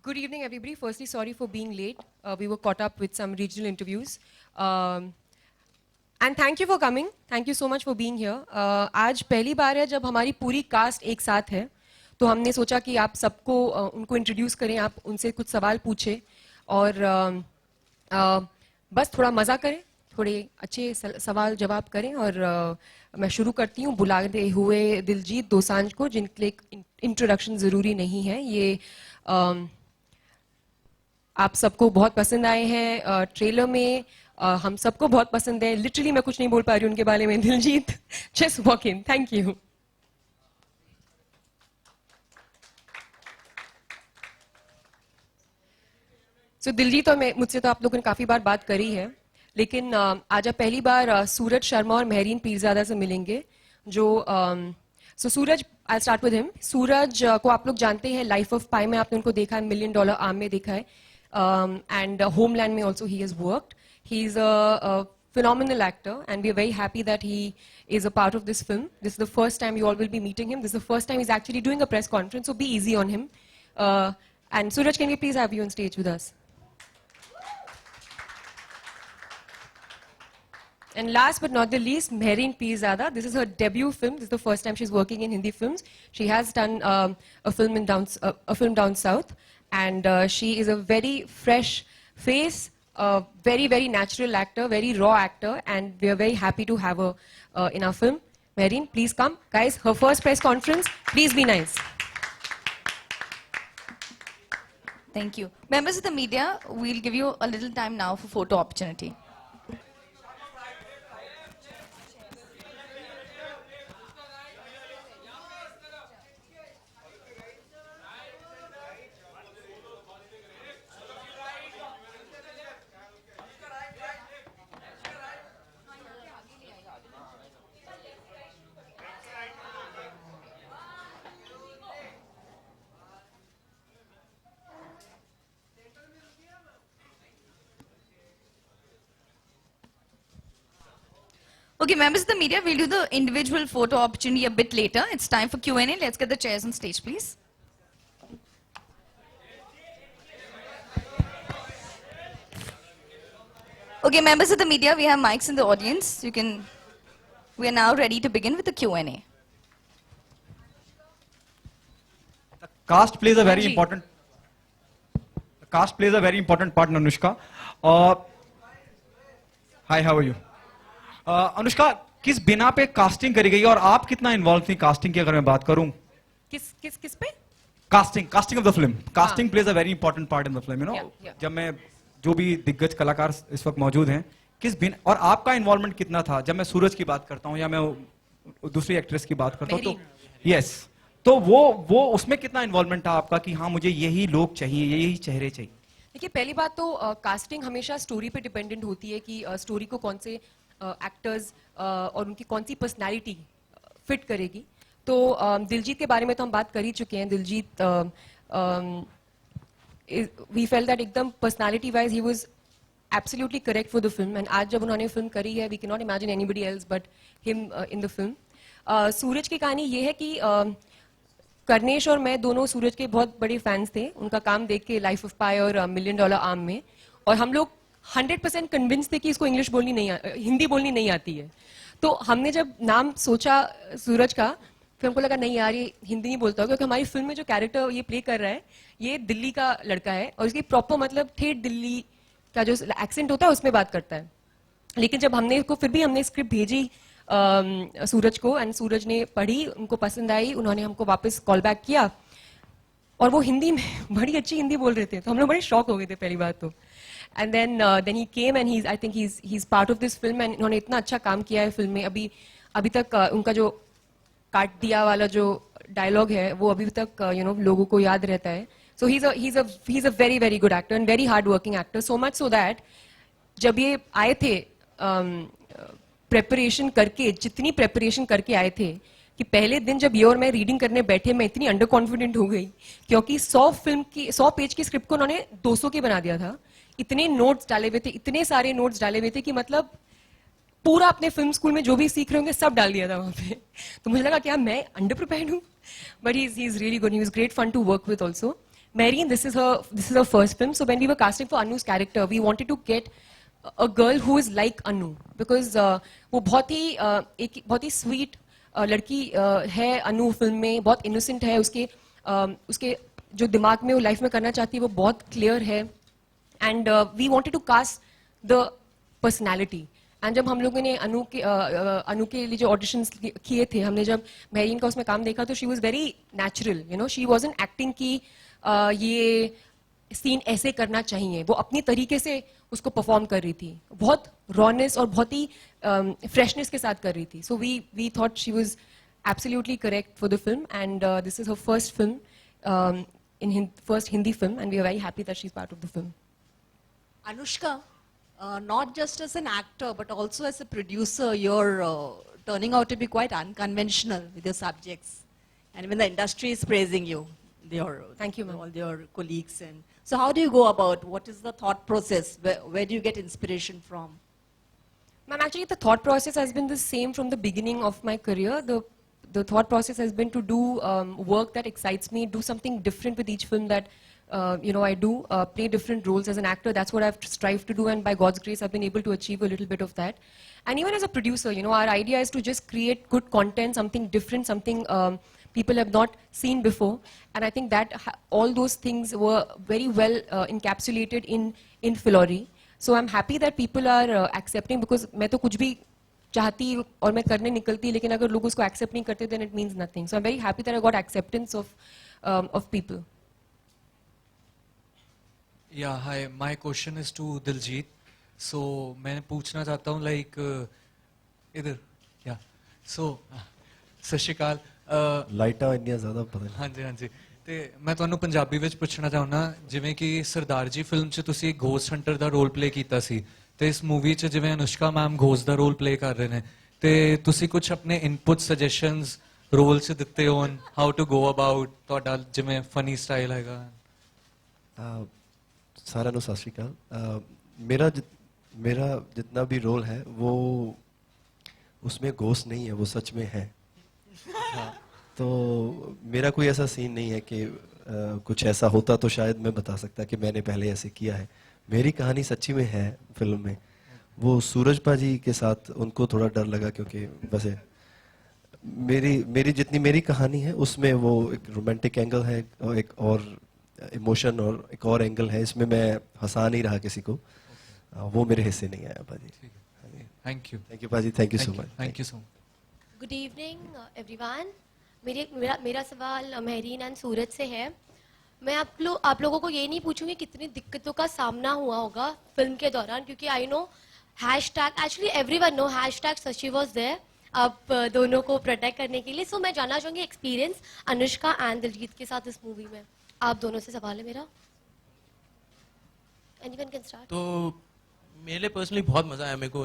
Good evening, everybody. Firstly, sorry for being late. We were caught up with some regional interviews. And thank you for coming. Thank you so much for being here. आज पहली बार है जब हमारी पूरी cast एक साथ है, तो हमने सोचा कि आप सबको उनको इंट्रोड्यूस करें, आप उनसे कुछ सवाल पूछें और बस थोड़ा मज़ा करें, थोड़े अच्छे सवाल जवाब करें और मैं शुरू करती हूँ बुलाते हुए दिलजीत दोसांझ को, जिनके लिए एक इंट्रोडक्शन ज़रूरी नहीं है. ये आप सबको बहुत पसंद आए हैं ट्रेलर में, हम सबको बहुत पसंद है. लिटरली मैं कुछ नहीं बोल पा रही हूँ उनके बारे में. Diljit, just walk in. Thank you. So Diljit और मुझसे तो आप लोगों ने काफी बार बात करी है, लेकिन आज आप पहली बार सूरज शर्मा और महरीन पीरजादा से मिलेंगे. जो सूरज, आई स्टार्ट विद हिम. सूरज को आप लोग जानते हैं, लाइफ ऑफ पाई में आपने उनको देखा है, $1 मिलियन आर्म में देखा है, and Homeland में also he has worked. He's a phenomenal actor and we are very happy that he is a part of this film. This is the first time you all will be meeting him. This is the first time he's actually doing a press conference, so be easy on him. And Suraj, can we please have you on stage with us? And last but not the least, Mehreen Peerzada. This is her debut film. This is the first time she's working in Hindi films. She has done a film down south, and she is a very fresh face, very, very natural actor, very raw actor, and we are very happy to have her in our film. Mehreen, please come. Guys, her first press conference. Please be nice. Thank you. Members of the media, we'll give you a little time now for photo opportunity. Okay, members of the media, we'll do the individual photo opportunity a bit later. It's time for Q&A. Let's get the chairs on stage, please. Okay, members of the media, we have mics in the audience. We are now ready to begin with the Q&A. The cast plays a very important part, Anushka. Hi, how are you? Anushka, किस बिना पे casting करी गई और आप कितना involve थी casting की? अगर मैं बात करूं किस पे casting of the film. Casting plays a very important part in the film, you know. जब मैं जो भी दिग्गज कलाकार इस वक्त मौजूद हैं, किस बिना और आपका इन्वॉल्वमेंट कितना था? जब मैं सूरज की बात करता हूं या मैं दूसरी एक्ट्रेस की बात करता हूं, तो यस, तो वो उसमें कितना इन्वॉल्वमेंट था आपका कि हाँ मुझे यही लोग चाहिए, यही चेहरे चाहिए? देखिए, पहली बात तो कास्टिंग हमेशा स्टोरी पे डिपेंडेंट होती है कि स्टोरी को कौन से एक्टर्स और उनकी कौन सी पर्सनैलिटी फिट करेगी. तो दिलजीत के बारे में तो हम बात कर ही चुके हैं. दिलजीत, वी फेल्ट दैट एकदम personality wise he was absolutely correct for the film. And आज जब उन्होंने फिल्म करी है, we can not imagine anybody else but him in the film. Suraj की कहानी ये है कि कर्नेश और मैं दोनों सूरज के बहुत बड़े फैंस थे उनका काम देख के, लाइफ ऑफ पाई और $1 मिलियन आर्म में. और हम लोग 100% कन्विंस थे कि इसको इंग्लिश बोलनी नहीं, हिंदी बोलनी नहीं आती है. तो हमने जब नाम सोचा सूरज का, फिर हमको लगा नहीं यार ये हिंदी नहीं बोलता, क्योंकि हमारी फिल्म में जो कैरेक्टर ये प्ले कर रहा है ये दिल्ली का लड़का है और इसकी प्रॉपर मतलब ठेठ दिल्ली का जो एक्सेंट होता है उसमें बात करता है. लेकिन जब हमने इसको, फिर भी हमने स्क्रिप्ट भेजी सूरज को, एंड सूरज ने पढ़ी, उनको पसंद आई, उन्होंने हमको वापस कॉल बैक किया और वो हिंदी में बड़ी अच्छी हिंदी बोल रहे थे. तो हम लोग बड़े शॉक हो गए थे पहली बात तो. And then he came and I think he's part of this film and इन्होंने इतना अच्छा काम किया है फिल्म में. अभी तक उनका जो काट दिया वाला जो डायलॉग है वो अभी तक लोगों को याद रहता है. So he's a very very good actor and very hard working actor, so much so that जब ये आए थे प्रेपरेशन करके, जितनी प्रेपरेशन करके आए थे कि पहले दिन जब ये और मैं रीडिंग करने बैठे, मैं इतनी अंडर कॉन्फिडेंट हो गई क्योंकि 100 पेज की स्क्रिप्ट को उन्होंने 200 के बना दिया था. इतने नोट्स डाले हुए थे, इतने सारे नोट्स डाले हुए थे कि मतलब पूरा अपने फिल्म स्कूल में जो भी सीख रहे होंगे सब डाल दिया था वहाँ पे. तो मुझे लगा क्या मैं अंडर प्रिपेयर्ड हूँ, but he is really good. He was great fun to work with also. Mehreen, this is her first film. So when we were casting for Anu's character, we wanted to get a girl who is like Anu because वो बहुत ही sweet लड़की है अनु film में, बहुत innocent है, उसके जो दिमाग में वो लाइफ में करना चाहती है वो बहुत क्लियर है. And we wanted to cast the personality. एंड जब हम लोगों ने अनु के लिए जो ऑडिशंस किए थे, हमने जब मेहरीन का उसमें काम देखा तो she was very natural, you know, she wasn't acting की ये सीन ऐसे करना चाहिए, वो अपनी तरीके से उसको परफॉर्म कर रही थी, बहुत रॉनेस और बहुत ही फ्रेशनेस के साथ कर रही थी. So we thought she was absolutely correct for the film and this is her first film, first Hindi film, and we are very happy that she's part of the film. Anushka, not just as an actor but also as a producer, you're turning out to be quite unconventional with your subjects, and when the industry is praising you, Thank you, ma'am. all your colleagues, and so how do you go about? What is the thought process? Where do you get inspiration from? Ma'am, actually the thought process has been the same from the beginning of my career. The thought process has been to do work that excites me, do something different with each film that I do, play different roles as an actor. That's what I've strived to do, and by God's grace I've been able to achieve a little bit of that. And even as a producer, our idea is to just create good content, something different, something people have not seen before. And I think that all those things were very well encapsulated in Filori. So I'm happy that people are accepting, because मैं तो कुछ भी चाहती और मैं करने निकलती, लेकिन अगर लोग उसको एक्सेप्ट नहीं करते then it means nothing. So I'm very happy that I got acceptance of people. Yeah, hi. My question is to Diljit. So मैं पूछना चाहता हूँ like इधर yeah. So सत श्री अकाल. ਲਾਈਟਾਂ ਇੰਨੀਆਂ ਜ਼ਿਆਦਾ ਪਤਾ ਨਹੀਂ. ਹਾਂਜੀ ਹਾਂਜੀ. ਤੇ ਮੈਂ ਤੁਹਾਨੂੰ ਪੰਜਾਬੀ ਵਿੱਚ ਪੁੱਛਣਾ ਚਾਹੁੰਦਾ, ਜਿਵੇਂ ਕਿ ਸਰਦਾਰ ਜੀ ਫਿਲਮ 'ਚ ਤੁਸੀਂ ਗੋਸਟ ਹੰਟਰ ਦਾ ਰੋਲ ਪਲੇ ਕੀਤਾ ਸੀ, ਤੇ ਇਸ ਮੂਵੀ 'ਚ ਜਿਵੇਂ ਅਨੁਸ਼ਕਾ ਮੈਮ ਗੋਸਟ ਦਾ ਰੋਲ ਪਲੇ ਕਰ ਰਹੇ ਨੇ, ਤੇ ਤੁਸੀਂ ਕੁਝ ਆਪਣੇ ਇਨਪੁਟ ਸੁਜੈਸ਼ਨਸ ਰੋਲ 'ਚ ਦਿੱਤੇ ਹੋਣ, ਹਾਊ ਟੂ ਗੋ ਅਬਾਊਟ, ਤੁਹਾਡਾ ਜਿਵੇਂ ਫਨੀ ਸਟਾਈਲ ਹੈਗਾ. सारा नो सत श्री अकाल. मेरा जितना भी रोल है वो उसमें घोस्ट नहीं है, वो सच में है. तो मेरा कोई ऐसा सीन नहीं है कि कुछ ऐसा होता तो शायद मैं बता सकता कि मैंने पहले ऐसे किया है. मेरी कहानी सच्ची में है फिल्म में. वो सूरज पाजी के साथ उनको थोड़ा डर लगा, क्योंकि वैसे मेरी जितनी मेरी कहानी है उसमें वो एक रोमांटिक एंगल है और एक और इमोशन और एक और एंगल है. इसमें मैं हंसा नहीं रहा किसी को. वो मेरे हिस्से नहीं आया पाजी. थैंक यू पाजी, thank you so much. Thank you so much. Good evening everyone. मेरा सवाल मेहरीन एंड सूरज से है. मैं आप लोगों को ये नहीं पूछूंगी कितनी दिक्कतों का सामना हुआ होगा फिल्म के दौरान, क्योंकि I know hashtag, actually everyone know hashtag सची वाज देयर आप दोनों को प्रोटेक्ट करने के लिए. सो मैं जानना चाहूंगी एक्सपीरियंस अनुष्का एंड दिलजीत के साथ इस मूवी में. आप दोनों से सवाल है मेरा. Anyone can start. तो मेरे लिए पर्सनली बहुत मजा आया. मेरे को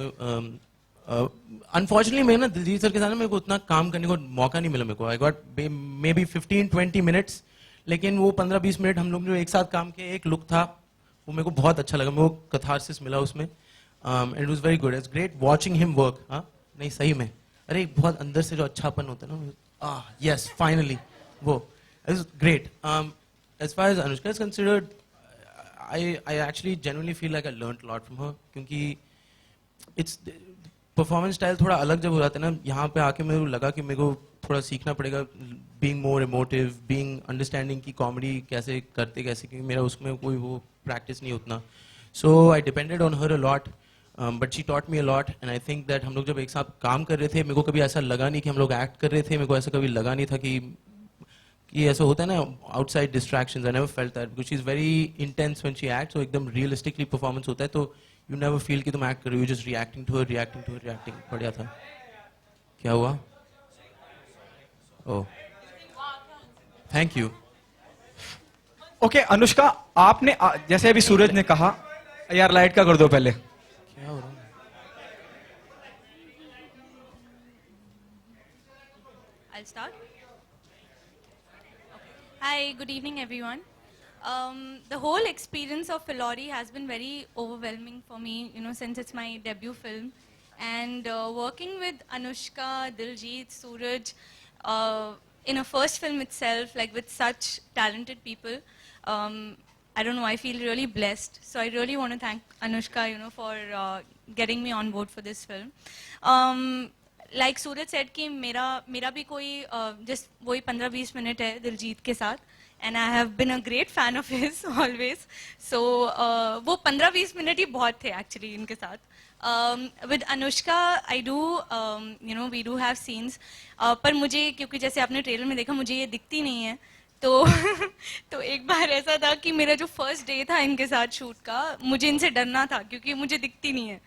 अनफॉर्चुनेटली मैं ना दिलजीत सर के साथ मेरे को उतना काम करने को मौका नहीं मिला. मेरे को I got may be 15-20 minutes, लेकिन वो 15-20 मिनट हम लोग जो एक साथ काम किए, एक लुक था वो मेरे को बहुत अच्छा लगा. मेरे को कथारसिस मिला उसमें. It was very good. It's great watching him work. हाँ नहीं सही में, अरे बहुत अंदर से जो अच्छापन होता है ना, यस फाइनली वो it was great. As far as Anushka is considered, I actually genuinely feel like I learned a lot from her, क्योंकि it's performance style थोड़ा अलग जब हो जाता है ना, यहाँ पे आके मेरे को लगा कि मेरे को थोड़ा सीखना पड़ेगा being more emotive, being understanding कि comedy कैसे करते कैसे, क्योंकि मेरा उसमें कोई वो practice नहीं उतना. So I depended on her a lot, but she taught me a lot, and I think that हम लोग जब एक साथ काम कर रहे थे, मेरे को कभी ऐसा लगा नहीं कि हम लोग act कर रहे थे. मेरे को ऐसा कभी लगा नहीं था कि ऐसा होता है ना outside distractions. I never felt that because she is very intense when she acts. So एकदम रियलिस्टिकली परफॉर्मेंस होता है, तो यू नेवर फील कि तुम एक्ट कर रहे हो, you just reacting to her. बढ़िया था. क्या हुआ? Oh thank you. Okay Anushka, आपने जैसे अभी सूरज ने कहा, यार लाइट का कर दो पहले. क्या हो रहा है? I'll start. Hi, good evening everyone. The whole experience of Filori has been very overwhelming for me, since it's my debut film. And working with Anushka, Diljit, Suraj in a first film itself, like with such talented people, I don't know, I feel really blessed. So I really want to thank Anushka, for getting me on board for this film. Like Suraj said कि मेरा भी कोई just वही 15-20 minute है दिलजीत के साथ, and I have been a great fan of his always. So वो 15-20 minute ही बहुत थे actually इनके साथ. With Anushka, I do, we do have scenes. पर मुझे, क्योंकि जैसे आपने ट्रेलर में देखा, मुझे ये दिखती नहीं है. तो एक बार ऐसा था कि मेरा जो फर्स्ट डे था इनके साथ शूट का, मुझे इनसे डरना था क्योंकि मुझे दिखती नहीं है.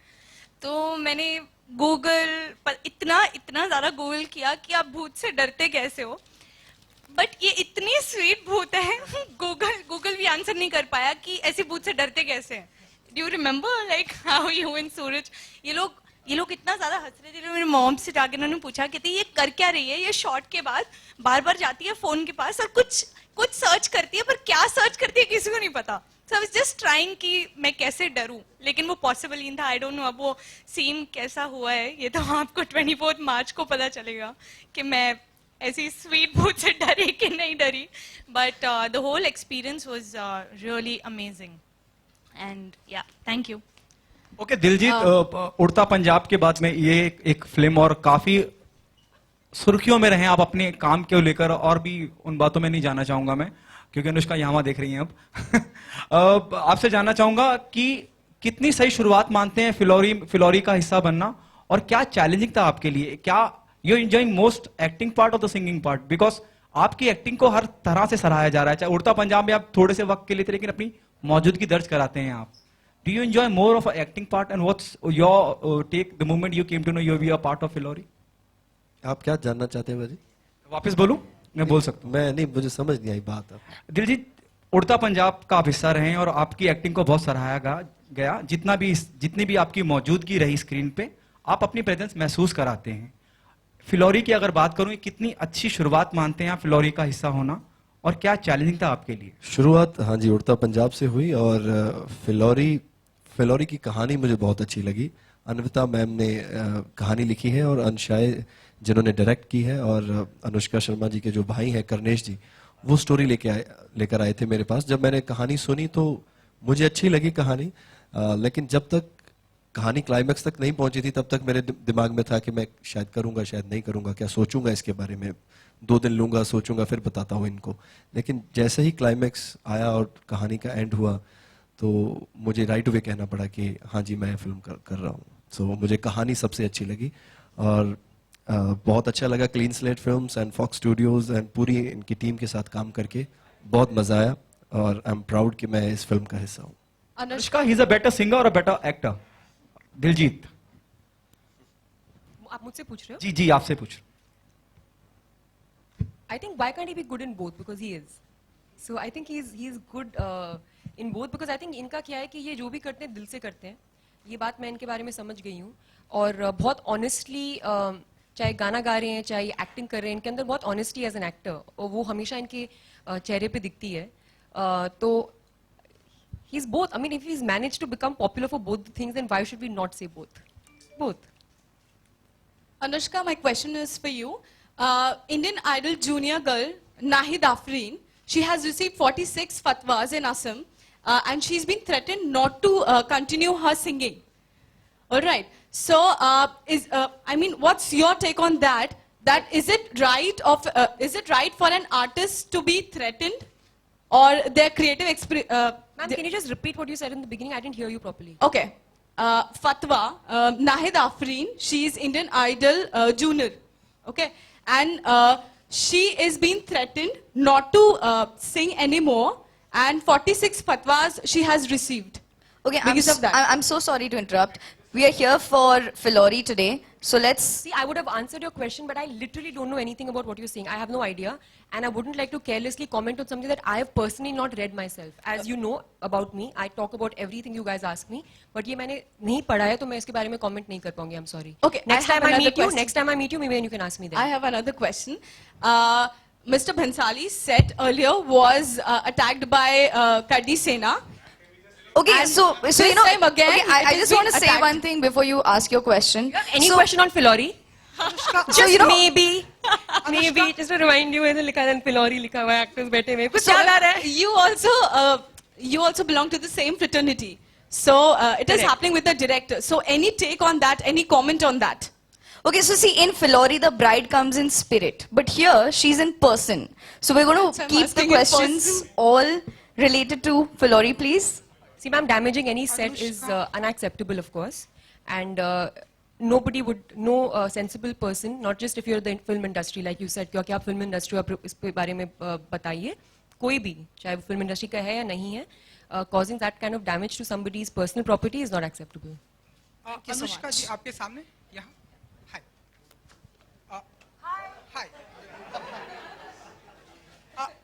तो मैंने गूगल पर इतना ज़्यादा गूगल किया कि आप भूत से डरते कैसे हो. बट ये इतनी स्वीट भूत है, गूगल भी आंसर नहीं कर पाया कि ऐसे भूत से डरते कैसे हैं. Do you remember like how you and Suraj, ये लोग इतना ज्यादा हंस रहे थे. मेरी मॉम से जाकर उन्होंने पूछा, कहती ये कर क्या रही है, ये शॉट के बाद बार बार जाती है फोन के पास और कुछ सर्च करती है, पर क्या सर्च करती है किसी को नहीं पता. सो आई वाज जस्ट ट्राइंग कि मैं कैसे डरूं, लेकिन वो पॉसिबल ही था. आई डोंट नो अब वो सीन कैसा हुआ है, ये तो आपको 24 मार्च को पता चलेगा कि मैं ऐसी स्वीट भूत से डरी कि नहीं डरी. But the whole experience was really amazing and yeah thank you. Okay Diljit, Udta Punjab के बाद में ये एक फिल्म और काफी सुर्खियों में रहे आप अपने काम के लेकर, और भी उन बातों में नहीं जाना चाहूंगा मैं क्योंकि अनुष्का यहाँ देख रही हैं अब. आपसे जानना चाहूंगा कि कितनी सही शुरुआत मानते हैं फिलौरी का हिस्सा बनना, और क्या चैलेंजिंग था आपके लिए. क्या you enjoying most acting part और द सिंगिंग पार्ट, बिकॉज आपकी एक्टिंग को हर तरह से सराहा जा रहा है. चाहे उड़ता पंजाब में आप थोड़े से वक्त के लिए थे, लेकिन अपनी मौजूदगी दर्ज कराते हैं आप. Do you enjoy more of an acting part, and what's your take the moment you came to know you'll be a part of Filori? आप क्या जानना चाहते हैं भाजी? वापस बोलूं? मैं बोल सकता हूं. मैं नहीं, मुझे समझ नहीं आई बात. दिलजीत, उड़ता पंजाब का आप हिस्सा रहे हैं और आपकी एक्टिंग को बहुत सराहा गया. जितनी भी आपकी मौजूदगी रही स्क्रीन पे, आप अपनी प्रेजेंस महसूस कराते हैं. फिलौरी की अगर बात करूं, कितनी अच्छी शुरुआत मानते हैं आप फिलौरी का हिस्सा होना, और क्या चैलेंजिंग था आपके लिए? शुरुआत हाँ जी उड़ता पंजाब से हुई, और फिलौरी की कहानी मुझे बहुत अच्छी लगी. अन्विता मैम ने कहानी लिखी है और अंशाय जिन्होंने डायरेक्ट की है, और अनुष्का शर्मा जी के जो भाई हैं करनेश जी, वो स्टोरी लेकर आए थे मेरे पास. जब मैंने कहानी सुनी तो मुझे अच्छी लगी कहानी, लेकिन जब तक कहानी क्लाइमैक्स तक नहीं पहुंची थी तब तक मेरे दिमाग में था कि मैं शायद करूंगा शायद नहीं करूंगा, क्या सोचूंगा इसके बारे में, 2 दिन लूंगा सोचूंगा फिर बताता हूँ इनको. लेकिन जैसे ही क्लाइमैक्स आया और कहानी का एंड हुआ तो मुझे राइट अवे कहना पड़ा कि हाँ जी मैं फिल्म कर रहा हूँ. सो मुझे कहानी सबसे अच्छी लगी, और बहुत अच्छा लगा clean slate films and Fox studios and पूरी इनकी टीम के साथ काम करके बहुत मजा आया, और आई एम प्राउड कि मैं इस फिल्म का हिस्सा हूँ. Anushka, he is a better singer और अ बेटर एक्टर? दिलजीत, आप मुझसे पूछ रहे हो? जी आपसे पूछ. I think why can't he be good in both, because he is. So I think he's good in both, because I think इनका क्या है कि ये जो भी करते हैं दिल से करते हैं. ये बात मैं इनके बारे में समझ गई हूँ, और बहुत ऑनेस्टली चाहे गाना गा रहे हैं चाहे एक्टिंग कर रहे हैं, इनके अंदर बहुत ऑनेस्टी एज एन एक्टर, और वो हमेशा इनके चेहरे पे दिखती है. तो he's both. I mean, if he's managed to become popular for both the things, then why should we not say both? Both. Anushka, my question is for you. Indian Idol junior girl Nahid Afreen, she has received 46 fatwas in Assam, and she's been threatened not to continue her singing. All right. So, I mean, what's your take on that? That is it right for an artist to be threatened, or their creative experience? Ma'am, can you just repeat what you said in the beginning? I didn't hear you properly. Okay. Fatwa, Nahid Afreen, she is Indian Idol junior. Okay. And she is being threatened not to sing anymore, and 46 fatwas she has received. Okay, because of that. I'm so sorry to interrupt. We are here for Filori today, so let's... See, I would have answered your question, but I literally don't know anything about what you're saying. I have no idea, and I wouldn't like to carelessly comment on something that I have personally not read myself. As you know about me, I talk about everything you guys ask me, but ये मैंने नहीं पढ़ा है, तो मैं इसके बारे में comment नहीं कर पाऊंगी. I'm sorry. Okay. Next time I meet you, maybe then you can ask me then. I have another question. Mr. Bhansali's set earlier was attacked by Kardi Sena. Okay, And so this you know, time again, okay, it I has just want been to say attacked. one thing before you ask your question. Any So- question on Filori? So, you know, maybe. Maybe just to remind you, ऐसे लिखा है Fillory लिखा हुआ है, actors बैठे हुए कुछ याद आ रहा है. You also belong to the same fraternity. So it is happening with the director. So any take on that? Any comment on that? Okay, so see, in Filori, the bride comes in spirit, but here she's in person. So we're going So to I'm keep the asking in questions person. all related to Filori, please. See, ma'am, damaging any set is unacceptable, of course, and nobody would, no sensible person, not just if you're the film industry, like you said, क्योंकि आप film industry आप इस पे बारे में बताइए, कोई भी, चाहे वो film industry का है या नहीं है, causing that kind of damage to somebody's personal property is not acceptable. Anushka जी आपके सामने यहाँ हाय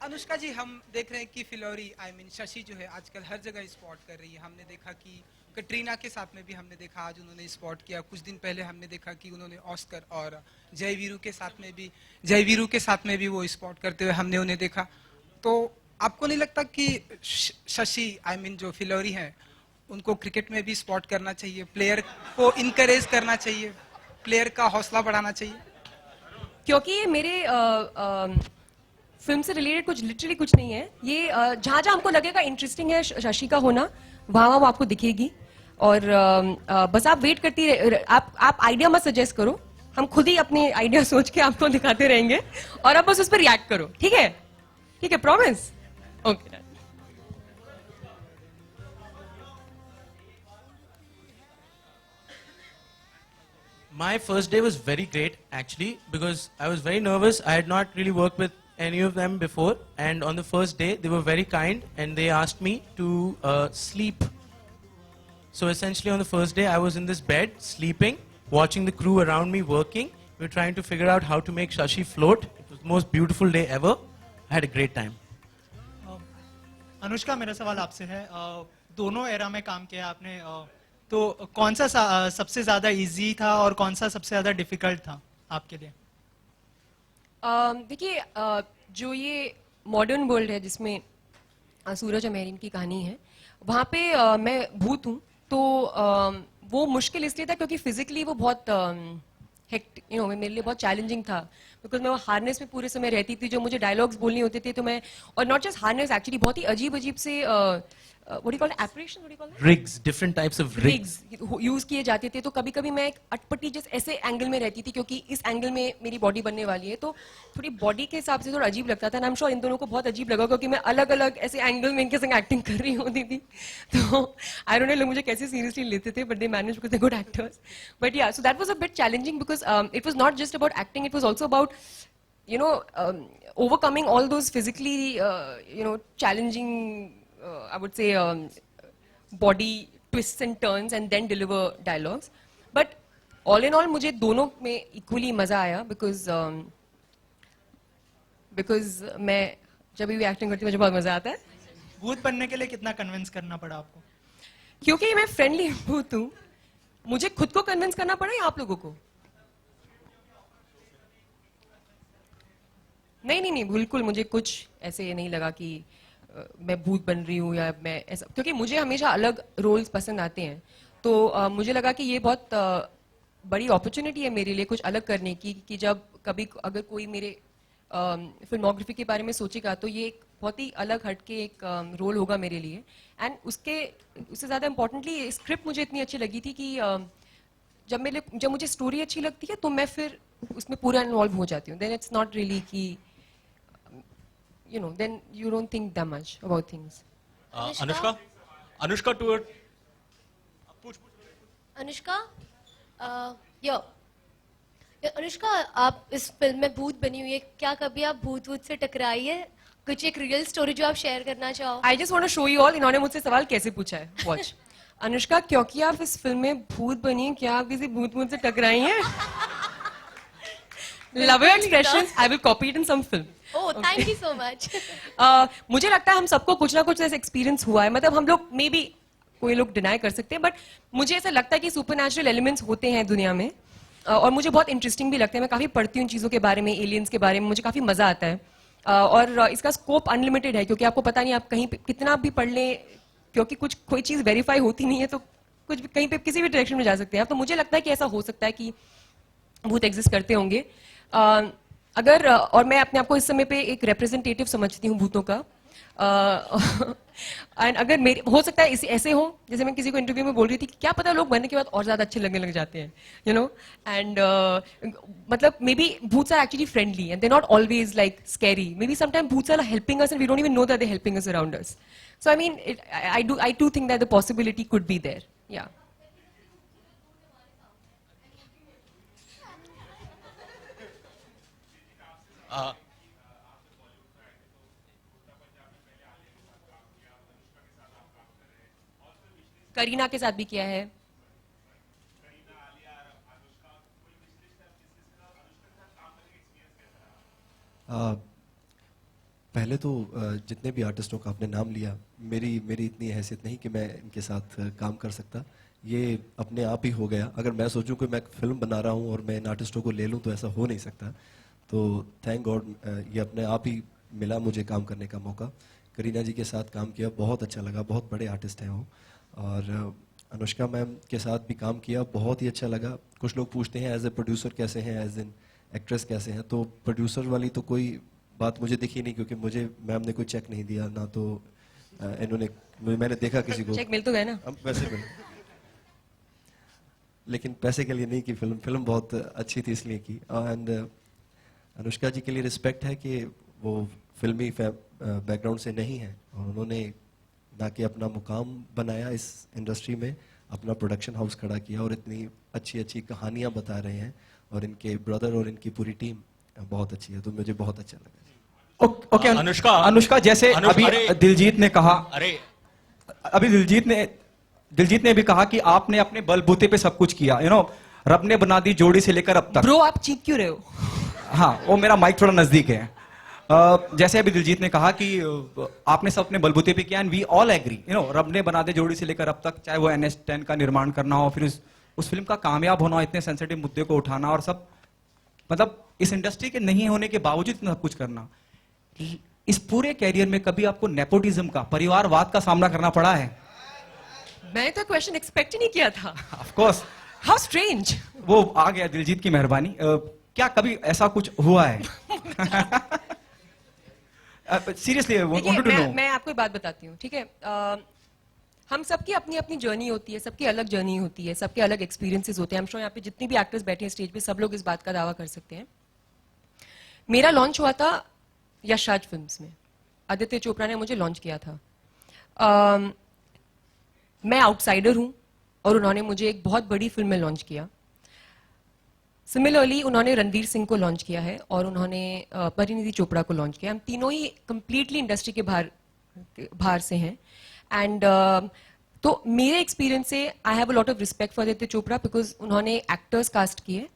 अनुष्का जी, हम देख रहे हैं कि फिलोरी आई मीन शशि जो है आजकल हर जगह स्पॉट कर रही है. हमने देखा कि कटरीना के साथ में भी हमने देखा, आज उन्होंने स्पॉट किया. कुछ दिन पहले हमने देखा कि उन्होंने ऑस्कर और जयवीरू के साथ में भी वो स्पॉट करते हुए हमने उन्हें देखा. तो आपको नहीं लगता कि शशि आई मीन जो फिलोरी है उनको क्रिकेट में भी स्पॉट करना चाहिए, प्लेयर को इनकरेज करना चाहिए, प्लेयर का हौसला बढ़ाना चाहिए? क्योंकि ये मेरे फिल्म से रिलेटेड कुछ लिटरली कुछ नहीं है. ये जहाँ जहाँ हमको लगेगा इंटरेस्टिंग है शशि का होना, वहाँ वो आपको दिखेगी. और बस आप वेट करती आप आइडिया मत सजेस्ट करो, हम खुद ही अपने आइडिया सोच के आपको दिखाते रहेंगे और आप बस उस पर रिएक्ट करो. ठीक है, ठीक है, promise. Okay. My first day was very great actually because I was very nervous. I had not really worked with any of them before, and on the first day they were very kind and they asked me to sleep. So essentially on the first day I was in this bed sleeping, watching the crew around me working. We were trying to figure out how to make Shashi float. It was the most beautiful day ever. I had a great time. Anushka, मेरा सवाल आपसे है. दोनों era में काम किया आपने, तो कौन सा सबसे ज्यादा इजी था और कौन सा सबसे ज्यादा डिफिकल्ट था आपके लिए? देखिए, जो ये मॉडर्न वर्ल्ड है जिसमें सूरज और मेहरीन की कहानी है, वहाँ पे मैं भूत हूँ. तो वो मुश्किल इसलिए था क्योंकि फिजिकली वो बहुत मेरे लिए बहुत चैलेंजिंग था. बिकॉज मैं वो हार्नेस में पूरे समय रहती थी, जो मुझे डायलॉग्स बोलनी होते थे, तो मैं, और नॉट जस्ट हार्नेस, एक्चुअली बहुत ही अजीब अजीब से what do you call it? Apparition? What do you call it? Rigs, different types of rigs. Use किए जाते थे. तो कभी कभी मैं एक अटपटी जैसे ऐसे एंगल में रहती थी क्योंकि इस एंगल में मेरी बॉडी बनने वाली है, तो थोड़ी बॉडी के हिसाब से थोड़ा अजीब लगता था. आई एम श्योर इन दोनों को बहुत अजीब लगा क्योंकि मैं अलग अलग ऐसे एंगल में इनके संग एक्टिंग कर रही होती थी. तो आई डोंट नो लोग मुझे कैसे सीरियसली लेते थे, but they manage because they good actors. But yeah, so that was a bit challenging because it was not just about acting, it was also about overcoming all those physically challenging I would say body twists and turns and then deliver dialogues. But all in all मुझे दोनों में equally मजा आया because मैं जब भी acting करती हूँ मुझे बहुत मजा आता है. भूत बनने के लिए कितना कन्विंस करना पड़ा आपको? क्योंकि मैं फ्रेंडली भूत हूँ, मुझे खुद को कन्विंस करना पड़ा या आप लोगों को? नहीं, बिल्कुल मुझे कुछ ऐसे नहीं लगा कि मैं भूत बन रही हूँ या मैं ऐसा, क्योंकि मुझे हमेशा अलग रोल्स पसंद आते हैं. तो मुझे लगा कि ये बहुत बड़ी अपॉर्चुनिटी है मेरे लिए कुछ अलग करने की, कि जब कभी अगर कोई मेरे फिल्मोग्राफी के बारे में सोचेगा तो ये एक बहुत ही अलग हटके एक रोल होगा मेरे लिए. एंड उससे ज़्यादा इम्पोर्टेंटली स्क्रिप्ट मुझे इतनी अच्छी लगी थी कि जब मुझे स्टोरी अच्छी लगती है तो मैं फिर उसमें पूरा इन्वॉल्व हो जाती हूँ. देन इट्स नॉट रियली कि then you don't think that much about things. Anushka toward Anushka, Anushka, आप इस फिल्म में भूत बनी हुई है, क्या कभी आप भूत से टकराई है? कुछ एक रियल स्टोरी जो आप शेयर करना चाहो? I just want to show you all, इन्होंने मुझसे सवाल कैसे पूछा है. Watch. अनुष्का, क्योंकि आप इस फिल्म में भूत बनी हैं, क्या आप किसी भूत से टकराई हैं? Love your expressions. I will copy it in some film. Oh, thank you so much. मुझे लगता है हम सबको कुछ ना कुछ ऐसा एक्सपीरियंस हुआ है. मतलब हम लोग मे बी कोई लोग डिनाई कर सकते हैं, बट मुझे ऐसा लगता है कि सुपरनैचुरल एलिमेंट्स होते हैं दुनिया में, और मुझे बहुत इंटरेस्टिंग भी लगता है. मैं काफी पढ़ती हूँ चीजों के बारे में, एलियंस के बारे में, मुझे काफी मजा आता है. और इसका स्कोप अनलिमिटेड है क्योंकि आपको पता नहीं आप कहीं कितना भी पढ़ लें, क्योंकि कोई चीज वेरीफाई होती नहीं है, तो कुछ कहीं पे किसी भी डायरेक्शन में जा सकते हैं. तो मुझे लगता है कि ऐसा हो सकता है कि भूत एग्जिस्ट करते होंगे. अगर और मैं अपने आप को इस समय पे एक रिप्रेजेंटेटिव समझती हूँ भूतों का, एंड अगर मेरे हो सकता है ऐसे हो, जैसे मैं किसी को इंटरव्यू में बोल रही थी कि क्या पता लोग मरने के बाद और ज्यादा अच्छे लगने लग जाते हैं, यू नो, एंड मतलब मे बी भूत्स are actually friendly and they not always like scary, maybe sometime भूत्स are helping us and we don't even know that they helping us around us. So I mean I do think that the possibility could be there. या करीना के साथ भी किया है. पहले तो जितने भी आर्टिस्टों का आपने नाम लिया, मेरी इतनी हैसियत नहीं कि मैं इनके साथ काम कर सकता. ये अपने आप ही हो गया. अगर मैं सोचूं कि मैं फिल्म बना रहा हूं और मैं इन आर्टिस्टों को ले लूं तो ऐसा हो नहीं सकता. तो थैंक गॉड ये अपने आप ही मिला मुझे काम करने का मौका. करीना जी के साथ काम किया, बहुत अच्छा लगा. बहुत बड़े आर्टिस्ट हैं वो. और अनुष्का मैम के साथ भी काम किया, बहुत ही अच्छा लगा. कुछ लोग पूछते हैं एज ए प्रोड्यूसर कैसे हैं, एज एन एक्ट्रेस कैसे हैं. तो प्रोड्यूसर वाली तो कोई बात मुझे दिखी नहीं, क्योंकि मुझे मैम ने कोई चेक नहीं दिया ना. तो इन्होंने, मैंने देखा किसी को चेक मिल तो गया ना. वैसे मिल, लेकिन पैसे के लिए नहीं की. फिल्म बहुत अच्छी थी इसलिए की. एंड अनुष्का जी के लिए रिस्पेक्ट है कि वो फिल्मी बैकग्राउंड से नहीं है और उन्होंने ना कि अपना मुकाम बनाया इस इंडस्ट्री में, अपना प्रोडक्शन हाउस खड़ा किया और इतनी अच्छी अच्छी कहानियां बता रहे हैं. और इनके ब्रदर और इनकी पूरी टीम बहुत अच्छी है. तो मुझे बहुत अच्छा लगा. ओके अनुष्का जैसे अभी अरे, दिलजीत ने कहा, अरे अभी दिलजीत ने भी कहा कि आपने अपने बलबूते पे सब कुछ किया, यू नो, रब ने बना दी जोड़ी से लेकर अब तक. ब्रो आप चीख क्यों रहे हो? हाँ, वो मेरा माइक थोड़ा नजदीक है. जैसे अभी दिलजीत ने कहा कि आपने सब अपने बलबूते पे किया, and we all agree, you know, रब ने बना दी जोड़ी से लेकर अब तक, चाहे वो NH10 का निर्माण करना हो, फिर उस फिल्म का कामयाब होना, इतने सेंसिटिव मुद्दे को उठाना और सब, मतलब इस इंडस्ट्री के नहीं होने के बावजूद इतना सब कुछ करना. इस पूरे कैरियर में कभी आपको नेपोटिज्म का, परिवारवाद का सामना करना पड़ा है? मैंने तो क्वेश्चन एक्सपेक्ट ही नहीं किया था. Of course. How strange. वो आ गया, दिलजीत की मेहरबानी. क्या कभी ऐसा कुछ हुआ है? Seriously wanted to know. मैं आपको एक बात बताती हूँ, ठीक है. हम सबकी अपनी अपनी जर्नी होती है, सबकी अलग जर्नी होती है, सबके अलग एक्सपीरियंसेस होते हैं. हम श्योर यहाँ पे जितनी भी एक्टर्स बैठे हैं स्टेज पे, सब लोग इस बात का दावा कर सकते हैं. मेरा लॉन्च हुआ था यशराज फिल्म्स में. आदित्य चोपड़ा ने मुझे लॉन्च किया था. मैं आउटसाइडर हूं और उन्होंने मुझे एक बहुत बड़ी फिल्म में लॉन्च किया. सिमिलरली उन्होंने रणवीर सिंह को लॉन्च किया है और उन्होंने परिणीति चोपड़ा को लॉन्च किया. हम तीनों ही कंप्लीटली इंडस्ट्री के बाहर से हैं. एंड तो मेरे एक्सपीरियंस से I have a lot of respect for Aditya Chopra, because उन्होंने एक्टर्स कास्ट किए,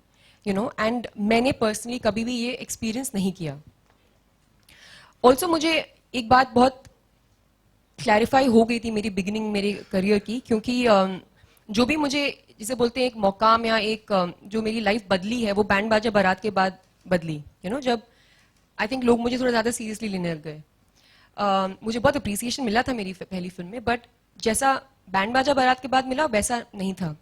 यू नो, एंड मैंने पर्सनली कभी भी ये एक्सपीरियंस नहीं किया. ऑल्सो मुझे एक बात बहुत क्लैरिफाई हो गई थी मेरी बिगिनिंग मेरे करियर की, क्योंकि जो भी मुझे जिसे बोलते हैं एक मौकाम या एक जो मेरी लाइफ बदली है, वो बैंड बाजा बारात के बाद बदली, यू नो, जब आई थिंक लोग मुझे थोड़ा ज्यादा सीरियसली लेने लग गए. मुझे बहुत अप्रिसिएशन मिला था मेरी पहली फिल्म में, बट जैसा बैंड बाजा बारात के बाद मिला वैसा नहीं था.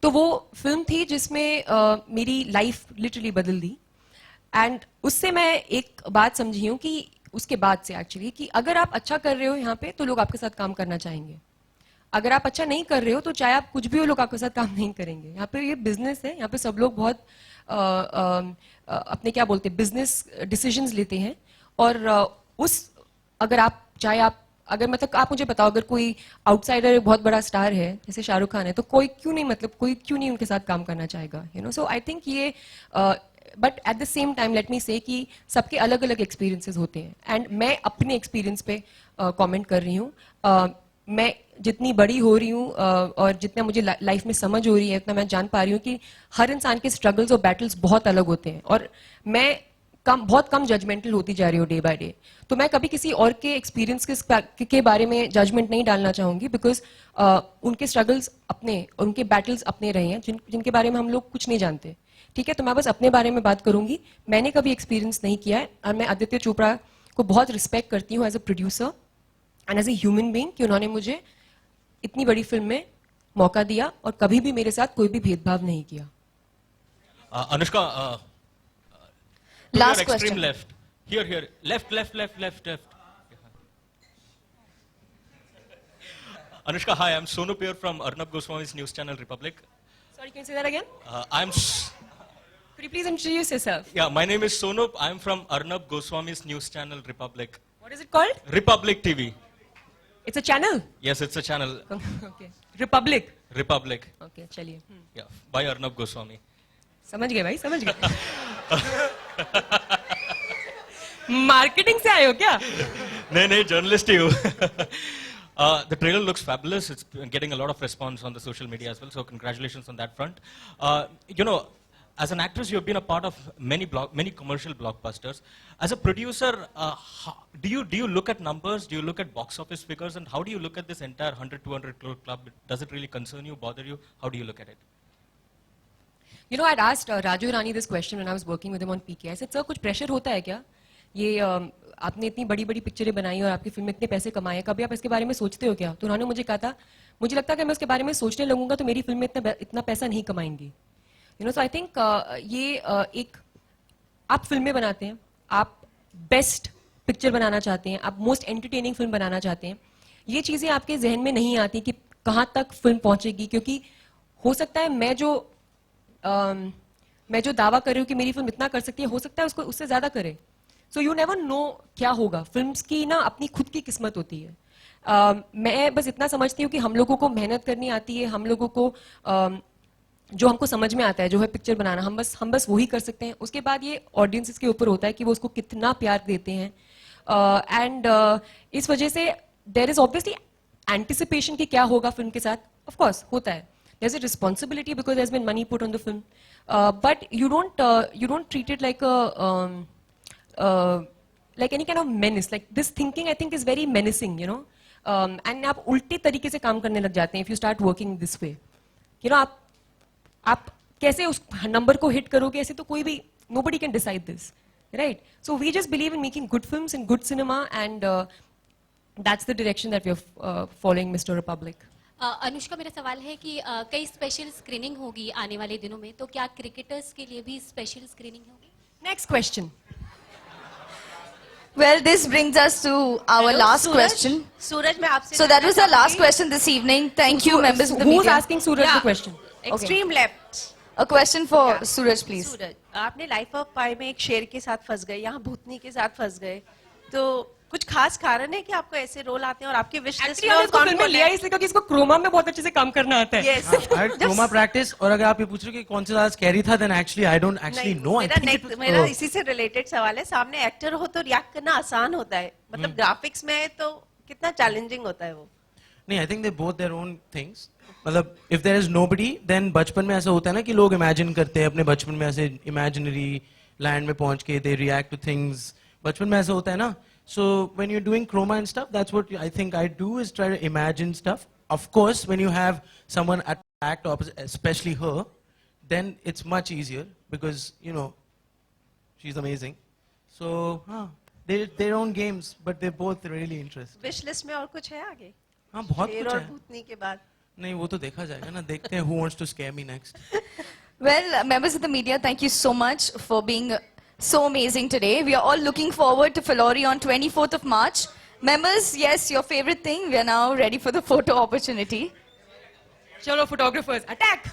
तो वो फिल्म थी जिसमें मेरी लाइफ लिटरली बदल दी. एंड उससे मैं एक बात समझी हूँ कि उसके बाद से एक्चुअली, कि अगर आप अच्छा कर रहे हो यहाँ पे तो लोग आपके साथ काम करना चाहेंगे. अगर आप अच्छा नहीं कर रहे हो तो चाहे आप कुछ भी हो, लोग आपके साथ काम नहीं करेंगे. यहाँ पे ये बिजनेस है, यहाँ पे सब लोग बहुत अपने क्या बोलते हैं बिजनेस डिसीजंस लेते हैं. और अगर आप चाहे आप अगर मतलब आप मुझे बताओ, अगर कोई आउटसाइडर बहुत बड़ा स्टार है जैसे शाहरुख खान है, तो कोई क्यों नहीं उनके साथ काम करना चाहेगा, you know. So I think ये but at the same time let me say कि सबके अलग अलग एक्सपीरियंसेस होते हैं. एंड मैं अपने एक्सपीरियंस पे कमेंट कर रही हूँ. मैं जितनी बड़ी हो रही हूँ और जितना मुझे लाइफ में समझ हो रही है, उतना मैं जान पा रही हूँ कि हर इंसान के स्ट्रगल्स और बैटल्स बहुत अलग होते हैं. और मैं बहुत कम जजमेंटल होती जा रही हूँ डे बाय डे. तो मैं कभी किसी और के एक्सपीरियंस के बारे में जजमेंट नहीं डालना चाहूंगी, बिकॉज उनके स्ट्रगल्स अपने और उनके बैटल्स अपने रहे हैं जिनके बारे में हम लोग कुछ नहीं जानते. ठीक है, तो मैं बस अपने बारे में बात करूंगी. मैंने कभी एक्सपीरियंस नहीं किया है और मैं आदित्य चोपड़ा को बहुत रिस्पेक्ट करती हूँ as a producer and as a human being, कि उन्होंने मुझे इतनी बड़ी फिल्म में मौका दिया और कभी भी मेरे साथ कोई भी भेदभाव नहीं किया. Anushka, Last your extreme question. left. Here. Left. Anushka, hi. I'm Sonu Pure from Arnab Goswami's news channel Republic. Sorry, can you say that again? Could you please introduce yourself? Yeah, my name is Sonu. I'm from Arnab Goswami's news channel Republic. What is it called? Republic TV. It's a channel? Yes, it's a channel. Okay. Republic? Republic. Okay, चलिए. Yeah, by Arnab Goswami. समझ गए भाई, समझ गए. Marketing से आए हो क्या? नहीं, journalist ही हूँ. The trailer looks fabulous. It's getting a lot of response on the social media as well. So congratulations on that front. As an actress, you have been a part of many commercial blockbusters. As a producer, do you look at numbers? Do you look at box office figures? And how do you look at this entire 100-200 crore club? Does it really concern you, bother you? How do you look at it? You know, I'd asked Raju Irani this question when I was working with him on PK. I said, sir, कुछ pressure होता है क्या? ये आपने इतनी बड़ी पिक्चरें बनाई और आपकी फिल्म में इतने पैसे कमाए, कभी आप इसके बारे में सोचते हो क्या? तो उन्होंने मुझे कहा था, मुझे लगता है कि मैं उसके बारे में सोचने लगूंगा तो मेरी फिल्म में इतना पैसा नहीं कमाएंगी. You know, so I think ये एक आप फिल्में बनाते हैं, आप बेस्ट पिक्चर बनाना चाहते हैं, आप मोस्ट एंटरटेनिंग फिल्म बनाना चाहते हैं, ये चीजें आपके जहन में नहीं आती कि कहाँ तक फिल्म पहुंचेगी, क्योंकि हो सकता है मैं जो दावा कर रही हूँ कि मेरी फिल्म इतना कर सकती है, हो सकता है उसको उससे ज्यादा करे. सो यू नेवर नो क्या होगा. फिल्म्स की ना अपनी खुद की किस्मत होती है. मैं बस इतना समझती हूँ कि हम लोगों को मेहनत करनी आती है, हम लोगों को जो हमको समझ में आता है, जो है पिक्चर बनाना, हम बस वही कर सकते हैं. उसके बाद ये ऑडियंसेस के ऊपर होता है कि वो उसको कितना प्यार देते हैं. एंड इस वजह से देयर इज ऑब्वियसली एंटिसिपेशन कि क्या होगा फिल्म के साथ. ऑफ कोर्स होता है. There's a responsibility because there's been money put on the film, but you don't treat it like like any kind of menace. Like this thinking, I think, is very menacing, you know. And आप उल्टे तरीके से काम करने लग जाते हैं if you start working this way. You know, आप कैसे उस नंबर को हिट करोगे, ऐसे तो कोई भी nobody can decide this, right? So we just believe in making good films and good cinema, and that's the direction that we are following, Mr. Republic. Anushka, मेरा सवाल है कि कई स्पेशल स्क्रीनिंग होगी आने वाले दिनों में, तो क्या क्रिकेटर्स के लिए भी स्पेशल स्क्रीनिंग होगी? Next question. Well, this brings us to our last question. Suraj, मैं आपसे So that was our last question this evening. Thank you, members of the media. Who's asking Suraj the question? Extreme left. A question for Suraj, please. सूरज, आपने life of पाई में एक शेर के साथ फंस गए, यहाँ भूतनी के साथ फंस गए, तो कुछ खास कारण है कि आपको ऐसे रोल आते हैं और आपके विश लिस्ट में कौन कौन लिया इसलिए क्योंकि इसको क्रोमा में बहुत अच्छे से काम करना आता है. Yes. Chroma practice. और अगर आप ये पूछ रहे हो कि कौन सा ज्यादा स्कैरी था, then actually I don't actually know. मेरा इसी से रिलेटेड सवाल है. सामने एक्टर हो तो रिएक्ट करना आसान होता है, मतलब ग्राफिक्स में तो कितना चैलेंजिंग होता है वो? नहीं, I think they both their own things. मतलब if there is nobody, then बचपन में ऐसा होता है ना कि लोग इमेजिन करते हैं अपने बचपन में, ऐसे इमेजिनरी लैंड में पहुंच के दे रिएक्ट टू थिंग्स. बचपन में ऐसा होता है ना. So when you're doing chroma and stuff, that's what I think I do, is try to imagine stuff. Of course, when you have someone act opposite, especially her, then it's much easier because, you know, she's amazing. So, they're their own games, but they're both really interesting. Wish list में और कुछ है आगे? हाँ, बहुत शेर कुछ और है. भूतनी के बाद नहीं, वो तो देखा जाएगा ना. देखते हैं who wants to scare me next. Well, members of the media, thank you so much for being so amazing today. We are all looking forward to Filori on 24th of March. Members, yes, your favorite thing. We are now ready for the photo opportunity. Chalo, photographers, attack!